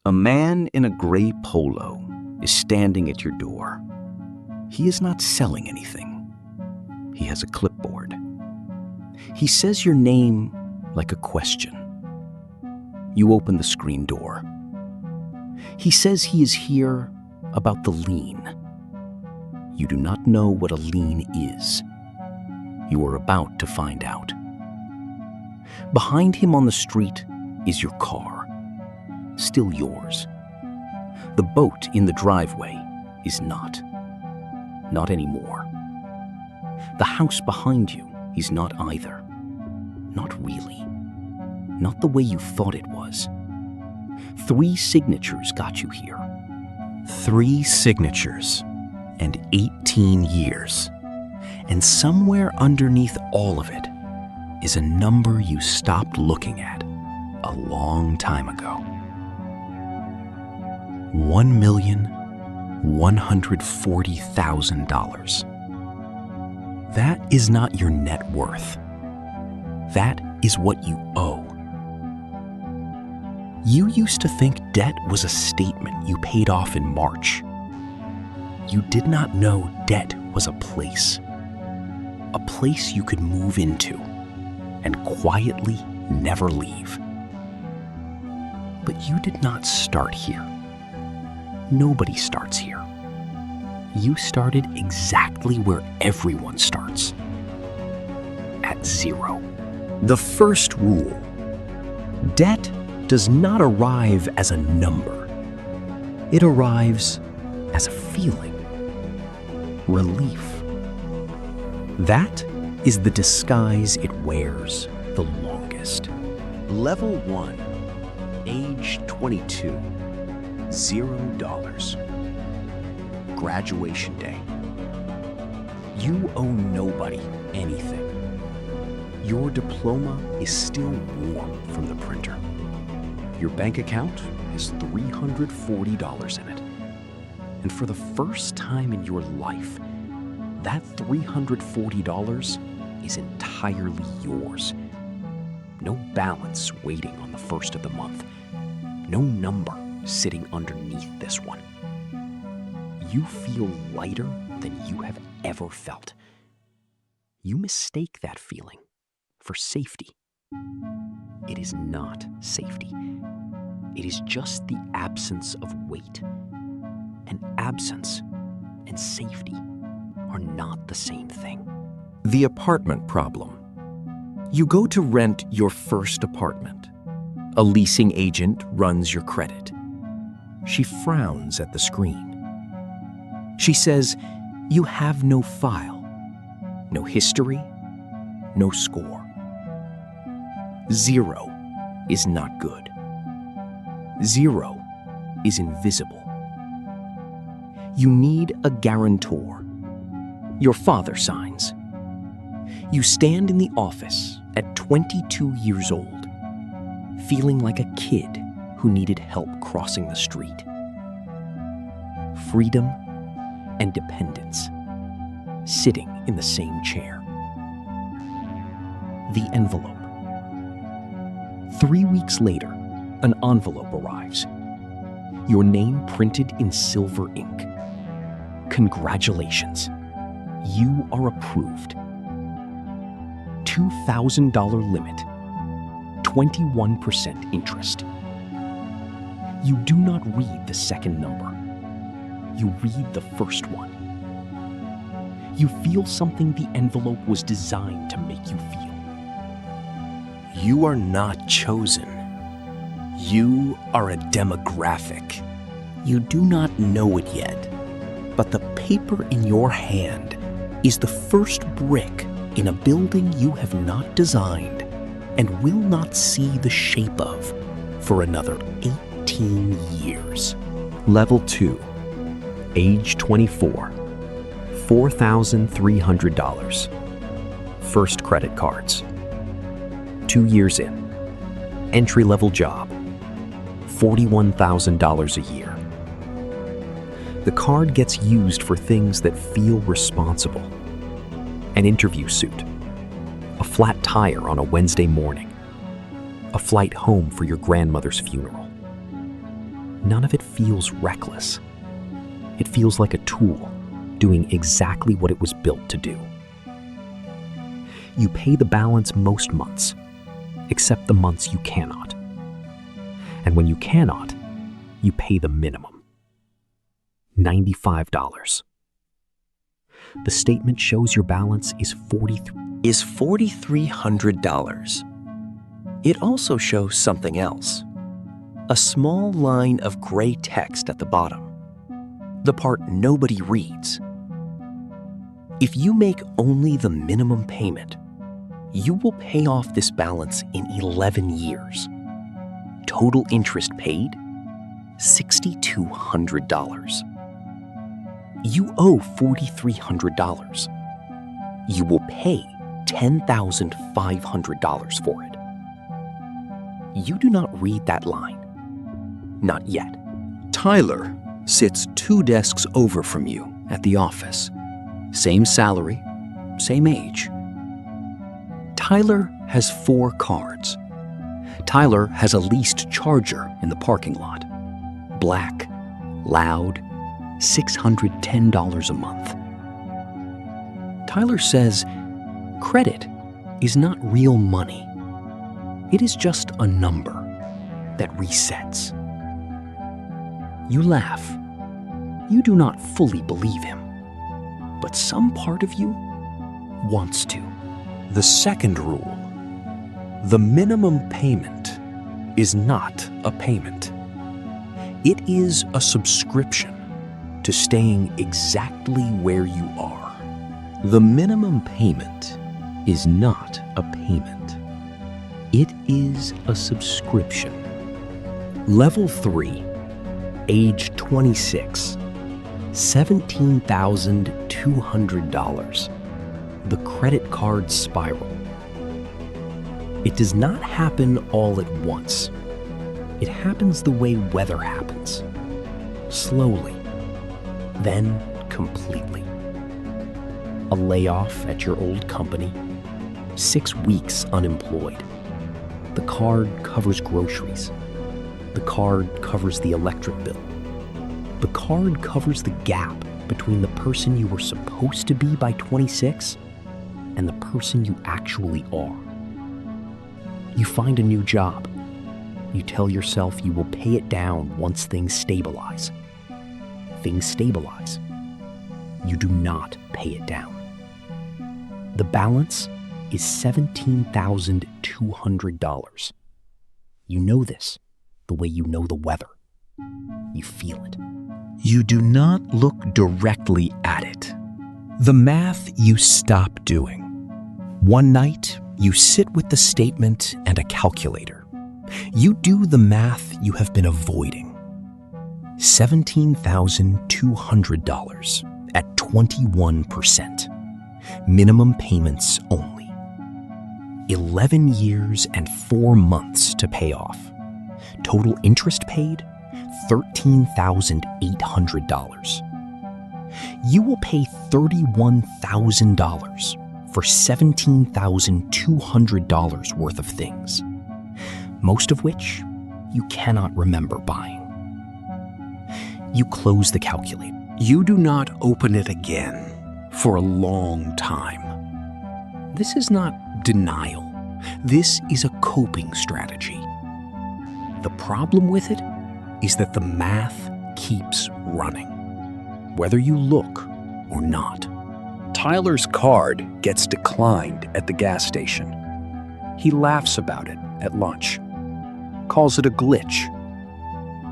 A man in a gray polo is standing at your door. He is not selling anything. He has a clipboard. He says your name like a question. You open the screen door. He says he is here about the lien. You do not know what a lien is. You are about to find out. Behind him on the street is your car, still yours. The boat in the driveway is not anymore. The house behind you is not either. Not really. Not the way you thought it was. 3 signatures got you here. 3 signatures and 18 years. And somewhere underneath all of it is a number you stopped looking at a long time ago. $1,140,000. That is not your net worth. That is what you owe. You used to think debt was a statement you paid off in March. You did not know debt was a place you could move into and quietly never leave. But you did not start here. Nobody starts here. You started exactly where everyone starts. At 0. The first rule: debt does not arrive as a number. It arrives as a feeling. Relief. That is the disguise it wears the longest. Level 1, age 22, $0. Graduation day. You owe nobody anything. Your diploma is still warm from the printer. Your bank account has $340 in it. And for the first time in your life, that $340 is entirely yours. No balance waiting on the first of the month. No number sitting underneath this one. You feel lighter than you have ever felt. You mistake that feeling for safety. It is not safety. It is just the absence of weight. And absence and safety are not the same thing. The apartment problem. You go to rent your first apartment. A leasing agent runs your credit. She frowns at the screen. She says, you have no file, no history, no score. 0 is not good. 0 is invisible. You need a guarantor. Your father signs. You stand in the office at 22 years old, feeling like a kid who needed help crossing the street. Freedom and dependence, sitting in the same chair. The envelope. 3 weeks later, an envelope arrives. Your name printed in silver ink. Congratulations. You are approved. $2,000 limit. 21% interest. You do not read the second number. You read the first one. You feel something the envelope was designed to make you feel. You are not chosen. You are a demographic. You do not know it yet, but the paper in your hand is the first brick in a building you have not designed and will not see the shape of for another 18 years. Level 2, age 24, $4,300. First credit cards. 2 years in. Entry-level job. $41,000 a year. The card gets used for things that feel responsible. An interview suit. A flat tire on a Wednesday morning. A flight home for your grandmother's funeral. none of it feels reckless. It feels like a tool, doing exactly what it was built to do. You pay the balance most months, except the months you cannot. And when you cannot, you pay the minimum. $95. The statement shows your balance is $4,300. It also shows something else. A small line of gray text at the bottom. The part nobody reads. If you make only the minimum payment, you will pay off this balance in 11 years. Total interest paid, $6,200. You owe $4,300. You will pay $10,500 for it. You do not read that line. Not yet. Tyler sits 2 desks over from you at the office. Same salary, same age. Tyler has 4 cards. Tyler has a leased Charger in the parking lot. Black, loud, $610 a month. Tyler says credit is not real money. It is just a number that resets. You laugh. You do not fully believe him, but some part of you wants to. The second rule: the minimum payment is not a payment. It is a subscription to staying exactly where you are. The minimum payment is not a payment. It is a subscription. Level 3, age 26, $17,200. The credit card spiral. It does not happen all at once. It happens the way weather happens. Slowly, then completely. A layoff at your old company, 6 weeks unemployed. The card covers groceries. The card covers the electric bill. The card covers the gap between the person you were supposed to be by 26 and the person you actually are. You find a new job. You tell yourself you will pay it down once things stabilize. Things stabilize. You do not pay it down. The balance is $17,200. You know this the way you know the weather. You feel it. You do not look directly at it. The math you stop doing. One night, you sit with the statement and a calculator. You do the math you have been avoiding. $17,200 at 21%. Minimum payments only. 11 years and 4 months to pay off. Total interest paid, $13,800. You will pay $31,000 for $17,200 worth of things, most of which you cannot remember buying. You close the calculator. You do not open it again for a long time. This is not denial. This is a coping strategy. The problem with it is that the math keeps running, whether you look or not. Tyler's card gets declined at the gas station. He laughs about it at lunch, calls it a glitch,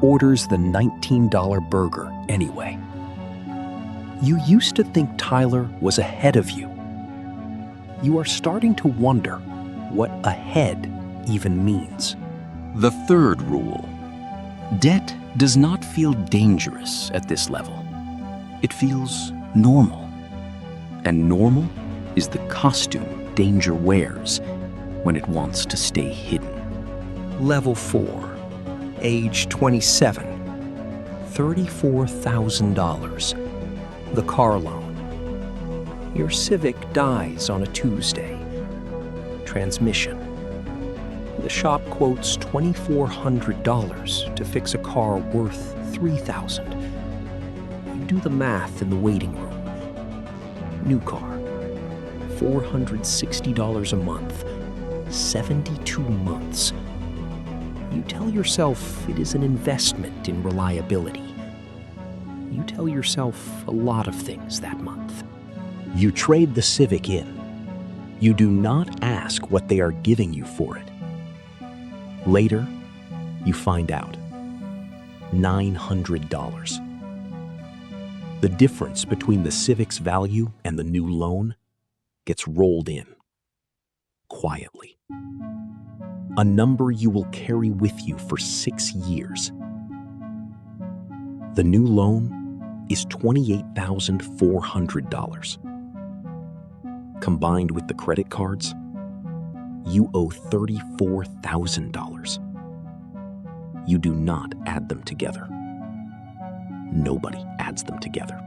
orders the $19 burger anyway. You used to think Tyler was ahead of you. You are starting to wonder what ahead even means. The third rule: debt does not feel dangerous at this level. It feels normal. And normal is the costume danger wears when it wants to stay hidden. Level 4, age 27, $34,000. The car loan. Your Civic dies on a Tuesday. Transmission. The shop quotes $2,400 to fix a car worth $3,000. You do the math in the waiting room. New car, $460 a month, 72 months. You tell yourself it is an investment in reliability. You tell yourself a lot of things that month. You trade the Civic in. You do not ask what they are giving you for it. Later, you find out. $900. The difference between the Civic's value and the new loan gets rolled in, quietly. A number you will carry with you for 6 years. The new loan is $28,400. Combined with the credit cards, you owe $34,000. You do not add them together. Nobody adds them together.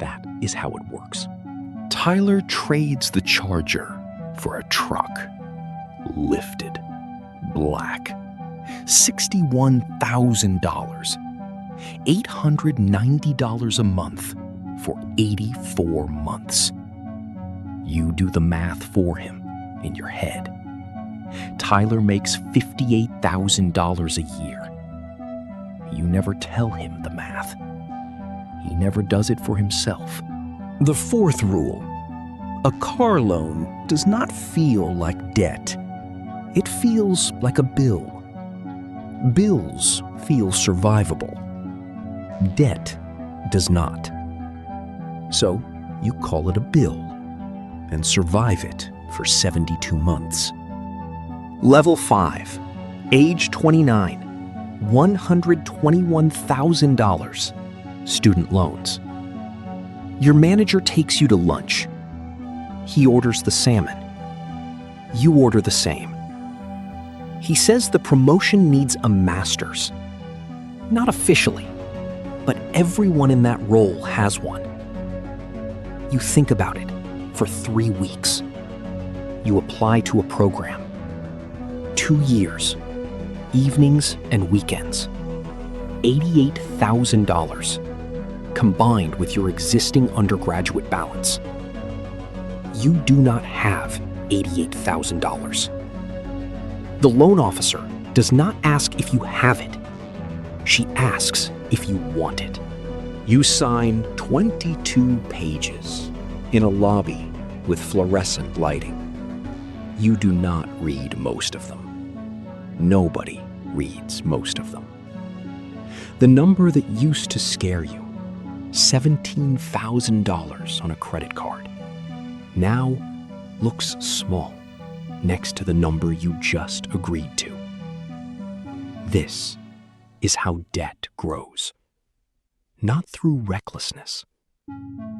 That is how it works. Tyler trades the Charger for a truck. Lifted. Black. $61,000. $890 a month for 84 months. You do the math for him in your head. Tyler makes $58,000 a year. You never tell him the math. He never does it for himself. The fourth rule: a car loan does not feel like debt. It feels like a bill. Bills feel survivable. Debt does not. So you call it a bill and survive it for 72 months. Level 5, age 29, $121,000, student loans. Your manager takes you to lunch. He orders the salmon. You order the same. He says the promotion needs a master's. Not officially, but everyone in that role has one. You think about it for 3 weeks. You apply to a program. 2 years, evenings and weekends. $88,000, combined with your existing undergraduate balance. You do not have $88,000. The loan officer does not ask if you have it. She asks if you want it. You sign 22 pages in a lobby with fluorescent lighting. You do not read most of them. Nobody reads most of them. The number that used to scare you, $17,000 on a credit card, now looks small next to the number you just agreed to. This is how debt grows. Not through recklessness,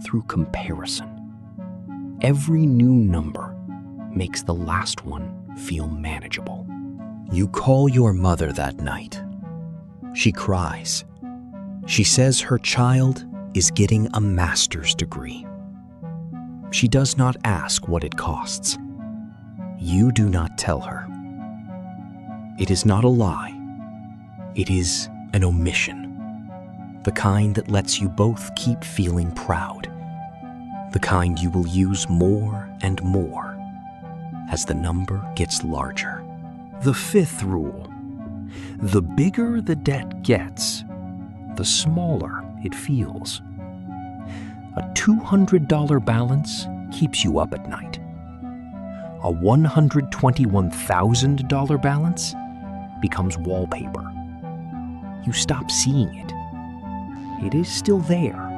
through comparison. Every new number makes the last one feel manageable. You call your mother that night. She cries. She says her child is getting a master's degree. She does not ask what it costs. You do not tell her. It is not a lie. It is an omission. The kind that lets you both keep feeling proud. The kind you will use more and more as the number gets larger. The fifth rule: the bigger the debt gets, the smaller it feels. A $200 balance keeps you up at night. A $121,000 balance becomes wallpaper. You stop seeing it. It is still there.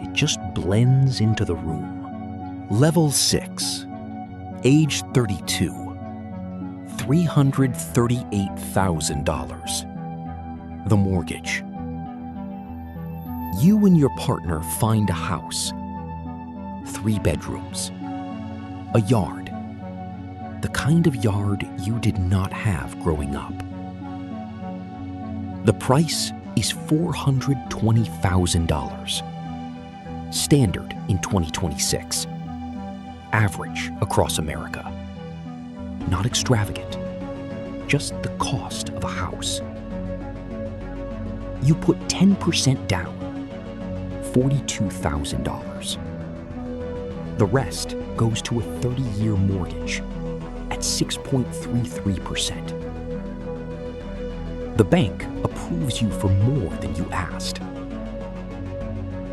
It just blends into the room. Level 6, age 32, $338,000. The mortgage. You and your partner find a house. 3 bedrooms. A yard. The kind of yard you did not have growing up. The price is $420,000. Standard in 2026. Average across America. not extravagant, just the cost of a house. You put 10% down, $42,000. The rest goes to a 30-year mortgage at 6.33%. The bank approves you for more than you asked.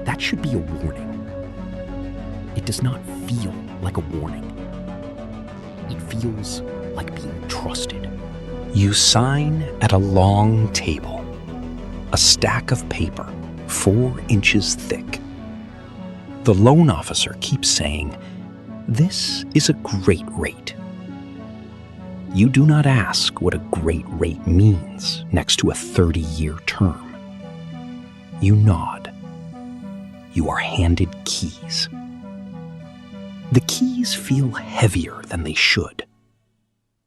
That should be a warning. It does not feel like a warning. It feels like being trusted. You sign at a long table, a stack of paper 4 inches thick. The loan officer keeps saying, "This is a great rate." You do not ask what a great rate means next to a 30-year term. You nod. You are handed keys. The keys feel heavier than they should.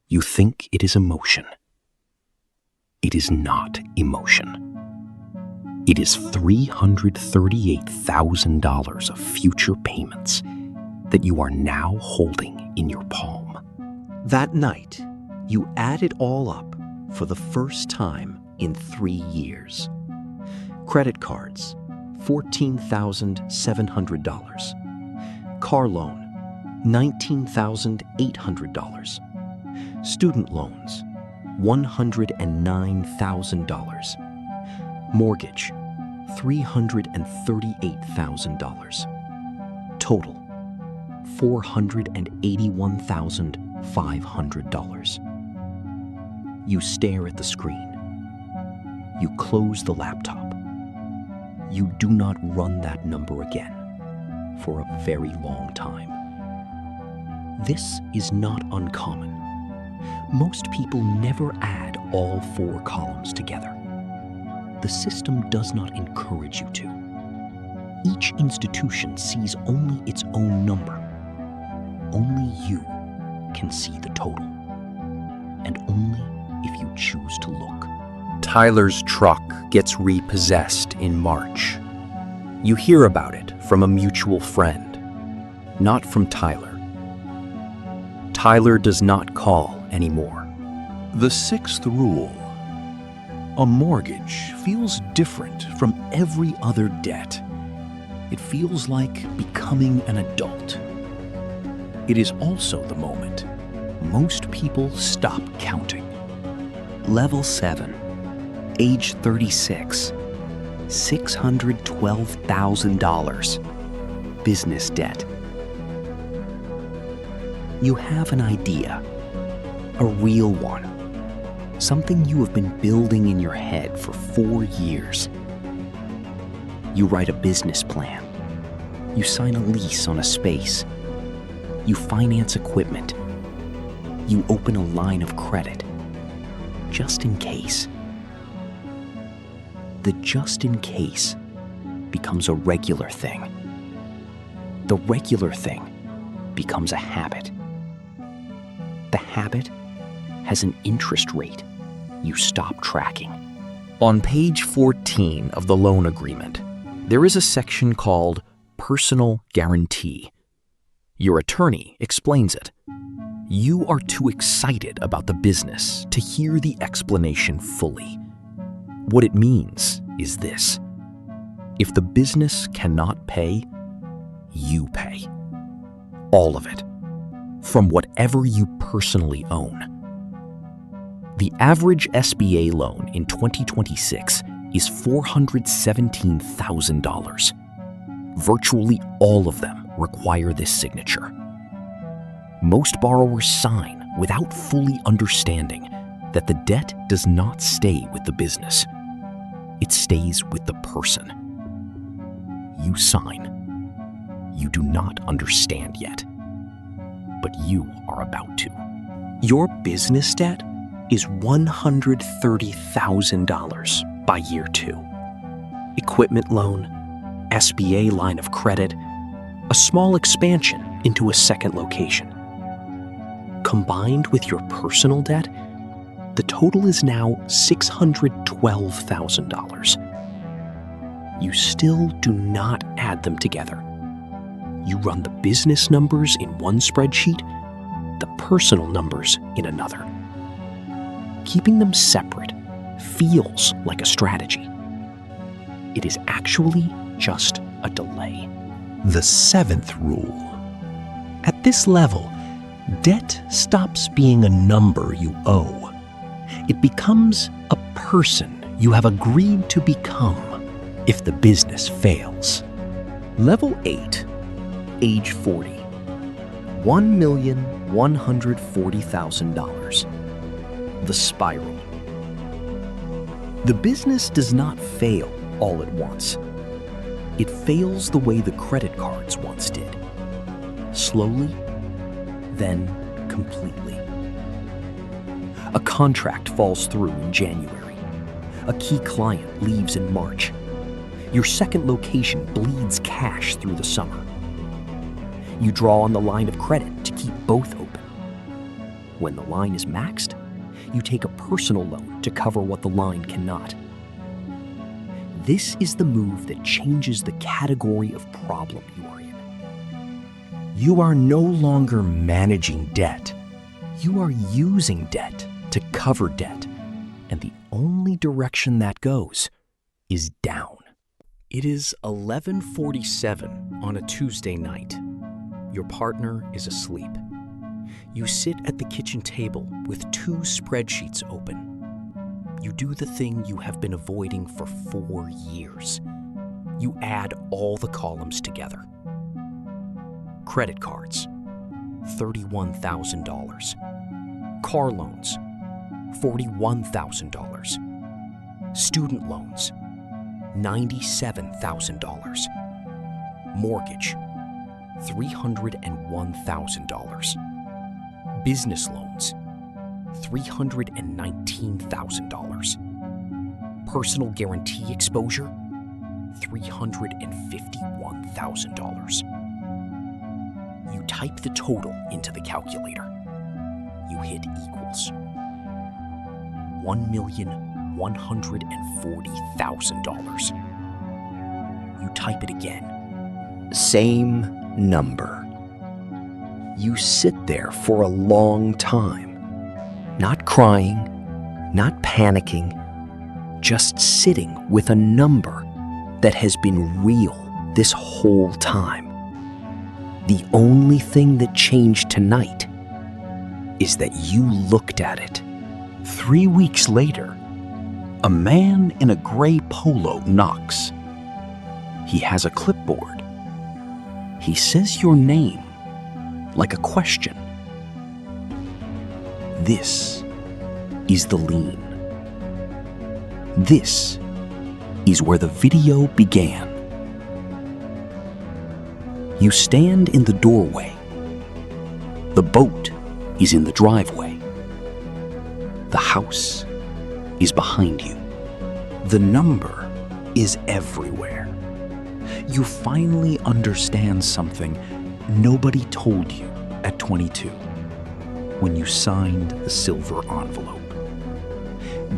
You think it is emotion. It is not emotion. It is $338,000 of future payments that you are now holding in your palm. That night, you add it all up for the first time in 3 years. Credit cards, $14,700. Car loan, $19,800. Student loans, $109,000. Mortgage, $338,000. Total, $481,500. You stare at the screen. You close the laptop. You do not run that number again for a very long time. This is not uncommon. Most people never add all 4 columns together. The system does not encourage you to. Each institution sees only its own number. Only you can see the total, and only if you choose to look. Tyler's truck gets repossessed in March. You hear about it from a mutual friend, not from Tyler. Tyler does not call anymore. The 6th rule. A mortgage feels different from every other debt. It feels like becoming an adult. It is also the moment most people stop counting. Level 7, age 36, $612,000. Business debt. You have an idea, a real one, something you have been building in your head for 4 years. You write a business plan. You sign a lease on a space. You finance equipment. You open a line of credit, just in case. The just in case becomes a regular thing. The regular thing becomes a habit. The habit has an interest rate you stop tracking. On page 14 of the loan agreement, there is a section called Personal Guarantee. Your attorney explains it. You are too excited about the business to hear the explanation fully. What it means is this: if the business cannot pay, you pay. All of it, from whatever you personally own. The average SBA loan in 2026 is $417,000. Virtually all of them require this signature. Most borrowers sign without fully understanding that the debt does not stay with the business. It stays with the person. You sign. You do not understand yet, but you are about to. Your business debt is $130,000 by year 2. Equipment loan, SBA line of credit, a small expansion into a second location. Combined with your personal debt, the total is now $612,000. You still do not add them together. You run the business numbers in one spreadsheet the personal numbers in another. Keeping them separate feels like a strategy. It is actually just a delay. The seventh rule. At this level, debt stops being a number you owe. It becomes a person you have agreed to become if the business fails. Level 8, age 40, $1,140,000. The spiral. The business does not fail all at once. It fails the way the credit cards once did. Slowly, then completely. A contract falls through in January. A key client leaves in March. Your second location bleeds cash through the summer. You draw on the line of credit to keep both open. When the line is maxed, you take a personal loan to cover what the line cannot. This is the move that changes the category of problem you are in. You are no longer managing debt. You are using debt to cover debt, and the only direction that goes is down. It is 11:47 on a Tuesday night. Your partner is asleep. You sit at the kitchen table with 2 spreadsheets open. You do the thing you have been avoiding for 4 years. You add all the columns together. Credit cards, $31,000. Car loans, $41,000. Student loans, $97,000. Mortgage, $301,000. Business loans, $319,000. Personal guarantee exposure, $351,000. You type the total into the calculator. You hit equals. $1,140,000. You type it again. Same number. You sit there for a long time, not crying, not panicking, just sitting with a number that has been real this whole time. The only thing that changed tonight is that you looked at it. 3 weeks later, a man in a gray polo knocks. He has a clipboard. He says your name like a question. This is the lien. This is where the video began. You stand in the doorway. The boat is in the driveway. The house is behind you. The number is everywhere. You finally understand something nobody told you at 22 when you signed the silver envelope.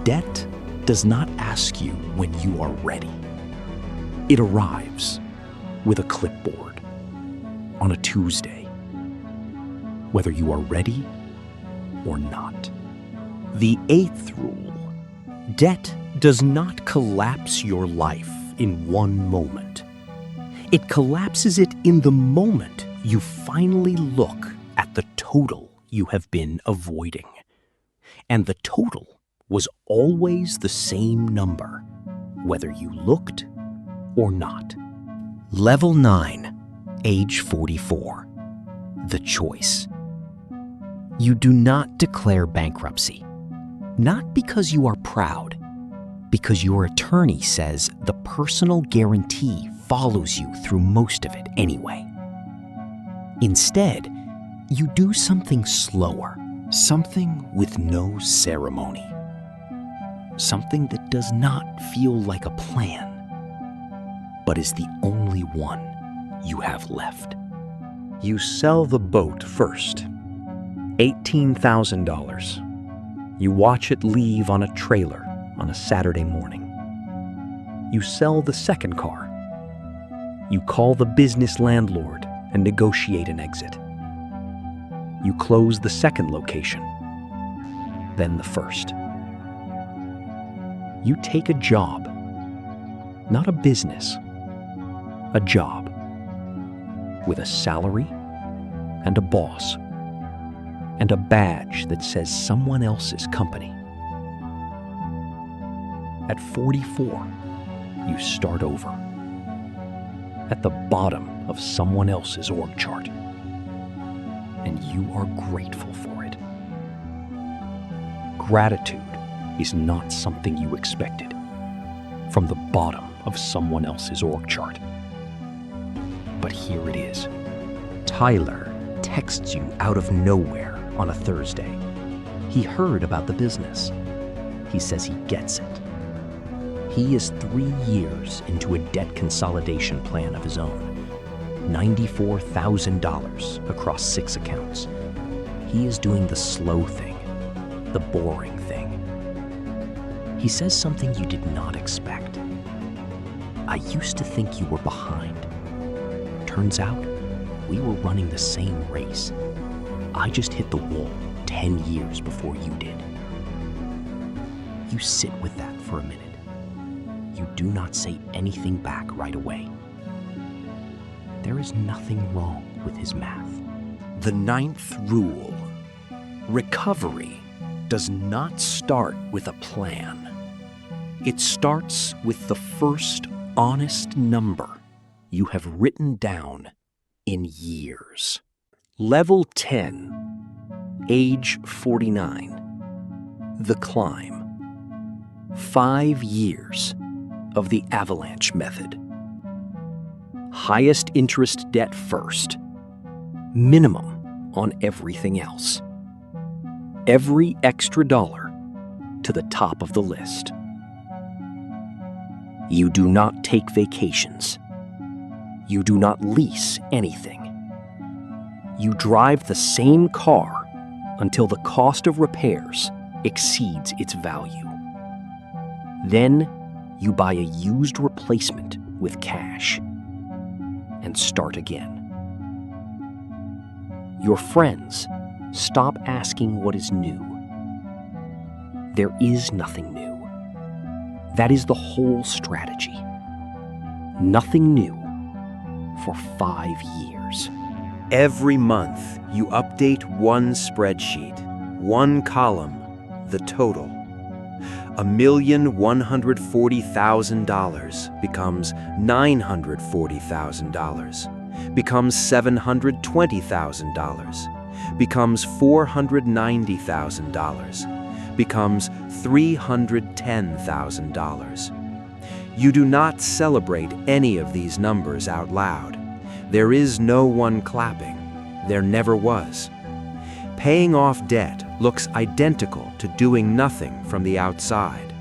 Debt does not ask you when you are ready. It arrives with a clipboard on a Tuesday, whether you are ready or not. The 8th rule: debt does not collapse your life in one moment. It collapses it in the moment you finally look at the total you have been avoiding. And the total was always the same number, whether you looked or not. Level 9, age 44. The choice. You do not declare bankruptcy. Not because you are proud, because your attorney says the personal guarantee follows you through most of it anyway. Instead, you do something slower, something with no ceremony, something that does not feel like a plan, but is the only one you have left. You sell the boat first, $18,000. You watch it leave on a trailer on a Saturday morning. You sell the second car. You call the business landlord and negotiate an exit. You close the second location, then the first. You take a job, not a business, a job, with a salary and a boss, and a badge that says someone else's company. At 44, you start over, at the bottom of someone else's org chart, and you are grateful for it. Gratitude is not something you expected from the bottom of someone else's org chart. But here it is. Tyler texts you out of nowhere on a Thursday. He heard about the business. He says he gets it. He is 3 years into a debt consolidation plan of his own. $94,000 across 6 accounts. He is doing the slow thing, the boring thing. He says something you did not expect. I used to think you were behind. Turns out, we were running the same race. I just hit the wall 10 years before you did. You sit with that for a minute. You do not say anything back right away. There is nothing wrong with his math. The 9th rule. Recovery does not start with a plan. It starts with the first honest number you have written down in years. Level 10, age 49. The climb. 5 years of the avalanche method. Highest interest debt first. Minimum on everything else. Every extra dollar to the top of the list. You do not take vacations. You do not lease anything. You drive the same car until the cost of repairs exceeds its value. Then you buy a used replacement with cash and start again. Your friends stop asking what is new. There is nothing new. That is the whole strategy. Nothing new for 5 years. Every month, you update one spreadsheet, one column, the total. $1,140,000 becomes $940,000, becomes $720,000, becomes $490,000, becomes $310,000. You do not celebrate any of these numbers out loud. There is no one clapping. There never was. Paying off debt looks identical to doing nothing from the outside.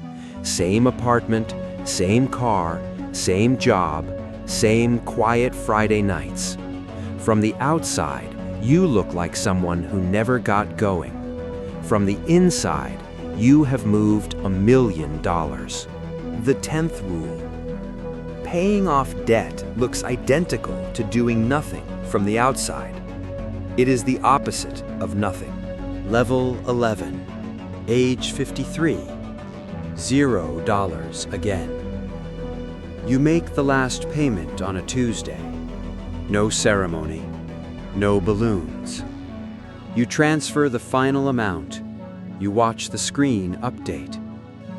Same apartment, same car, same job, same quiet Friday nights. From the outside, you look like someone who never got going. From the inside, you have moved $1 million. The 10th rule. Paying off debt looks identical to doing nothing from the outside. It is the opposite of nothing. Level 11, age 53, $0 again. You make the last payment on a Tuesday. No ceremony, no balloons. You transfer the final amount. You watch the screen update.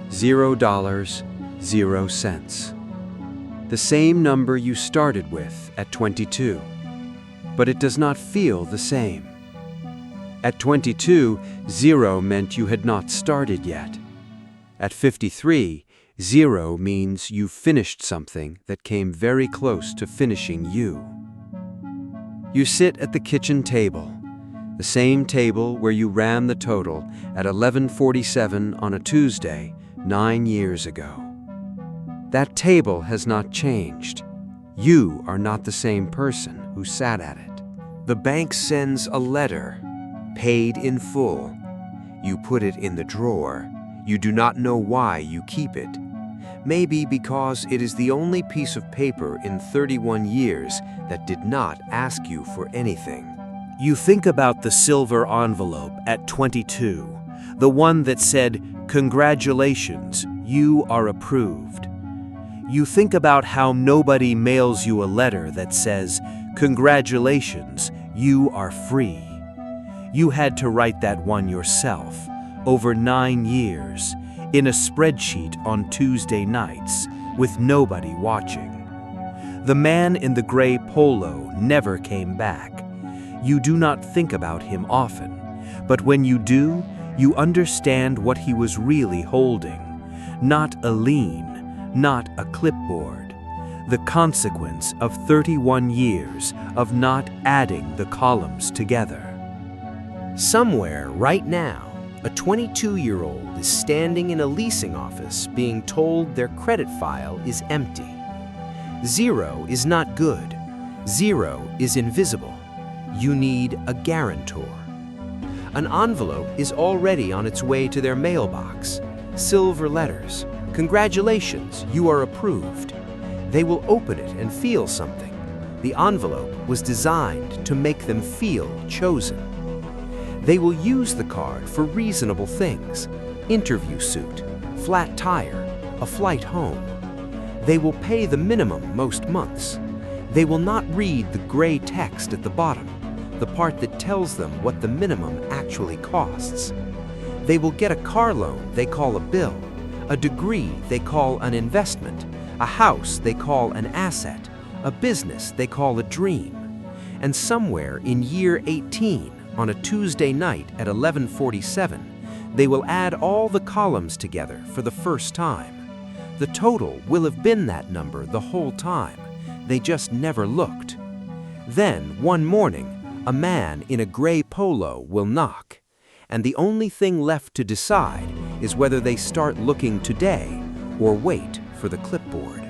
$0, 0 cents. The same number you started with at 22, but it does not feel the same. At 22, 0 meant you had not started yet. At 53, 0 means you finished something that came very close to finishing you. You sit at the kitchen table, the same table where you ran the total at 11:47 on a Tuesday 9 years ago. That table has not changed. You are not the same person who sat at it. The bank sends a letter, paid in full. You put it in the drawer. You do not know why you keep it. Maybe because it is the only piece of paper in 31 years that did not ask you for anything. You think about the silver envelope at 22, the one that said, "Congratulations, you are approved." You think about how nobody mails you a letter that says, "Congratulations, you are free." You had to write that one yourself, over 9 years, in a spreadsheet on Tuesday nights, with nobody watching. The man in the gray polo never came back. You do not think about him often, but when you do, you understand what he was really holding. Not a lien, not a clipboard. The consequence of 31 years of not adding the columns together. Somewhere right now, a 22-year-old is standing in a leasing office being told their credit file is empty. 0 is not good. 0 is invisible. You need a guarantor. An envelope is already on its way to their mailbox. Silver letters. "Congratulations, you are approved." They will open it and feel something. The envelope was designed to make them feel chosen. They will use the card for reasonable things: interview suit, flat tire, a flight home. They will pay the minimum most months. They will not read the gray text at the bottom, the part that tells them what the minimum actually costs. They will get a car loan they call a bill, a degree they call an investment, a house they call an asset, a business they call a dream. And somewhere in year 18, on a Tuesday night at 11:47, they will add all the columns together for the first time. The total will have been that number the whole time. They just never looked. Then, one morning, a man in a gray polo will knock, and the only thing left to decide is whether they start looking today or wait for the clipboard.